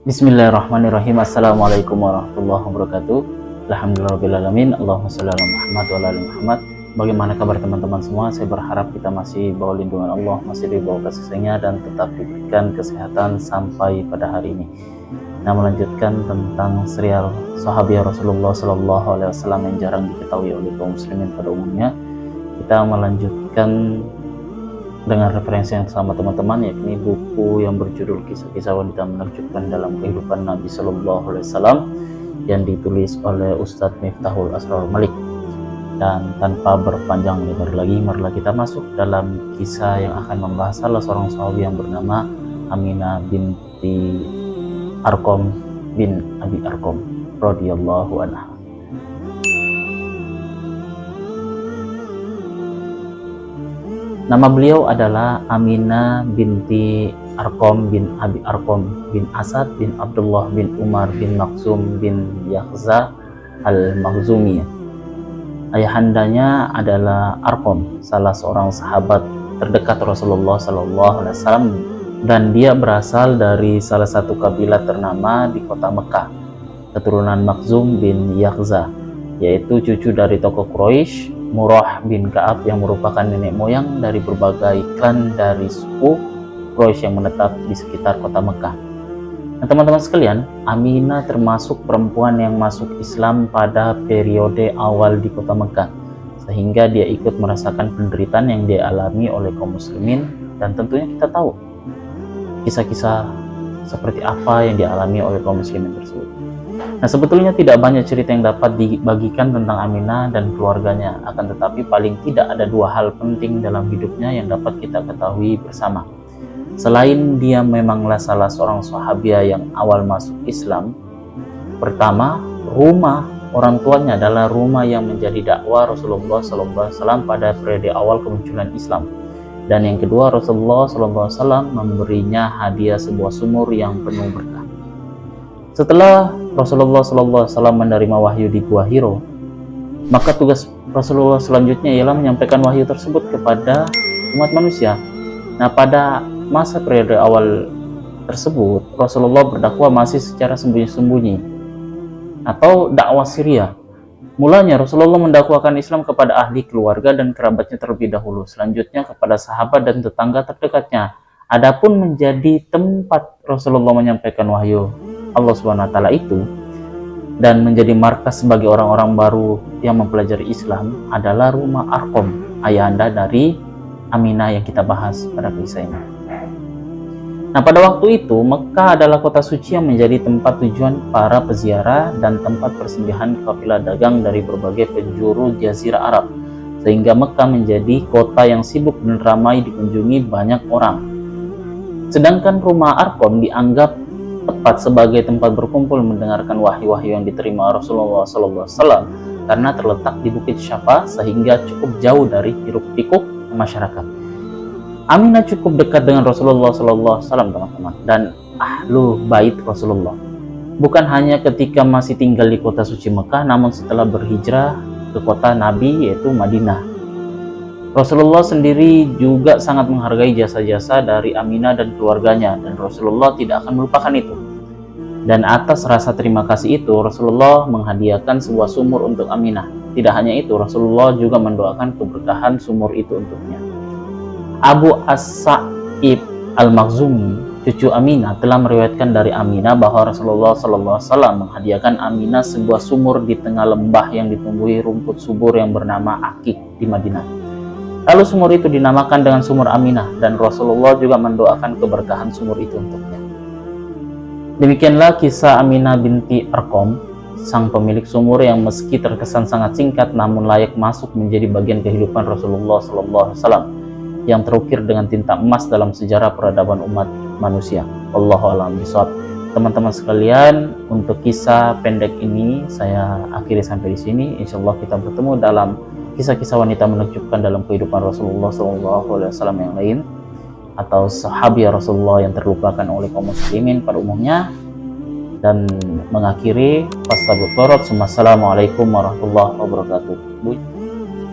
Bismillahirrahmanirrahim. Assalamualaikum warahmatullahi wabarakatuh. Alhamdulillahirrahmanirrahim. Allahumma shalli ala Muhammad wa ala ali Muhammad. Bagaimana kabar teman-teman semua? Saya berharap kita masih bawah lindungan Allah, masih di bawah kasih sayangnya, dan tetap diberikan kesehatan sampai pada hari ini. Nah, melanjutkan tentang serial Sahabiah Rasulullah Sallallahu Alaihi Wasallam yang jarang diketahui oleh kaum muslimin pada umumnya. Kita melanjutkan dengan referensi yang sama teman-teman, yakni buku yang berjudul Kisah-Kisah Wanita Menakjubkan dalam Kehidupan Nabi Sallallahu Alaihi Wasallam yang ditulis oleh Ustadz Miftahul Asrar Malik. Dan tanpa berpanjang lebar lagi, marilah kita masuk dalam kisah yang akan membahas salah seorang sahabat yang bernama Aminah binti Arqam bin Abi Arqam radhiyallahu anha. Nama beliau adalah Aminah binti Arqam bin Abi Arqam bin Asad bin Abdullah bin Umar bin Makhzum bin Yakhza al-Makhzumi. Ayahandanya adalah Arqam, salah seorang sahabat terdekat Rasulullah Sallallahu Alaihi Wasallam, dan dia berasal dari salah satu kabilah ternama di kota Mekah, keturunan Makhzum bin Yakhza, yaitu cucu dari tokoh Quraisy Murrah bin Ka'ab yang merupakan nenek moyang dari berbagai klan dari suku Quraisy yang menetap di sekitar kota Mekah. Nah, teman-teman sekalian, Aminah termasuk perempuan yang masuk Islam pada periode awal di kota Mekah, sehingga dia ikut merasakan penderitaan yang dialami oleh kaum muslimin, dan tentunya kita tahu kisah-kisah seperti apa yang dialami oleh kaum muslimin tersebut. Nah, sebetulnya tidak banyak cerita yang dapat dibagikan tentang Aminah dan keluarganya, akan tetapi paling tidak ada dua hal penting dalam hidupnya yang dapat kita ketahui bersama. Selain dia memanglah salah seorang sahabiah yang awal masuk Islam, pertama, rumah orang tuanya adalah rumah yang menjadi dakwah Rasulullah SAW pada periode awal kemunculan Islam. Dan yang kedua, Rasulullah SAW memberinya hadiah sebuah sumur yang penuh berkah. Setelah Rasulullah SAW menerima wahyu di Gua Hiro, maka tugas Rasulullah selanjutnya ialah menyampaikan wahyu tersebut kepada umat manusia. Nah, pada masa periode awal tersebut, Rasulullah berdakwah masih secara sembunyi-sembunyi atau dakwah Syria. Mulanya Rasulullah mendakwakan Islam kepada ahli keluarga dan kerabatnya terlebih dahulu, selanjutnya kepada sahabat dan tetangga terdekatnya. Adapun menjadi tempat Rasulullah menyampaikan wahyu Allah Subhanahu wa taala itu dan menjadi markas sebagai orang-orang baru yang mempelajari Islam adalah rumah Arqam, ayahanda dari Aminah yang kita bahas pada kisah ini. Nah, pada waktu itu Mekah adalah kota suci yang menjadi tempat tujuan para peziarah dan tempat persinggahan kafilah dagang dari berbagai penjuru jazirah Arab, sehingga Mekah menjadi kota yang sibuk dan ramai dikunjungi banyak orang. Sedangkan rumah Arqam dianggap tepat sebagai tempat berkumpul mendengarkan wahyu-wahyu yang diterima Rasulullah SAW karena terletak di Bukit Syafa, sehingga cukup jauh dari hiruk-pikuk masyarakat. Aminah cukup dekat dengan Rasulullah SAW, teman-teman, dan ahlu bait Rasulullah. Bukan hanya ketika masih tinggal di kota suci Mekah, namun setelah berhijrah ke kota Nabi, yaitu Madinah. Rasulullah sendiri juga sangat menghargai jasa-jasa dari Aminah dan keluarganya, dan Rasulullah tidak akan melupakan itu. Dan atas rasa terima kasih itu, Rasulullah menghadiahkan sebuah sumur untuk Aminah. Tidak hanya itu, Rasulullah juga mendoakan keberkahan sumur itu untuknya. Abu As-Sa'ib Al-Makhzumi, cucu Aminah, telah meriwayatkan dari Aminah bahwa Rasulullah SAW menghadiahkan Aminah sebuah sumur di tengah lembah yang ditumbuhi rumput subur yang bernama Akik di Madinah. Lalu sumur itu dinamakan dengan sumur Aminah, dan Rasulullah juga mendoakan keberkahan sumur itu untuknya. Demikianlah kisah Aminah binti Arqam, sang pemilik sumur yang meski terkesan sangat singkat namun layak masuk menjadi bagian kehidupan Rasulullah SAW yang terukir dengan tinta emas dalam sejarah peradaban umat manusia. Wallahu a'lam bishawab. Teman-teman sekalian, untuk kisah pendek ini saya akhiri sampai di sini. Insyaallah kita bertemu dalam kisah-kisah wanita menakjubkan dalam kehidupan Rasulullah SAW yang lain, atau sahabiah Rasulullah yang terlupakan oleh kaum muslimin pada umumnya. Dan mengakhiri, wassalamualaikum warahmatullahi wabarakatuh.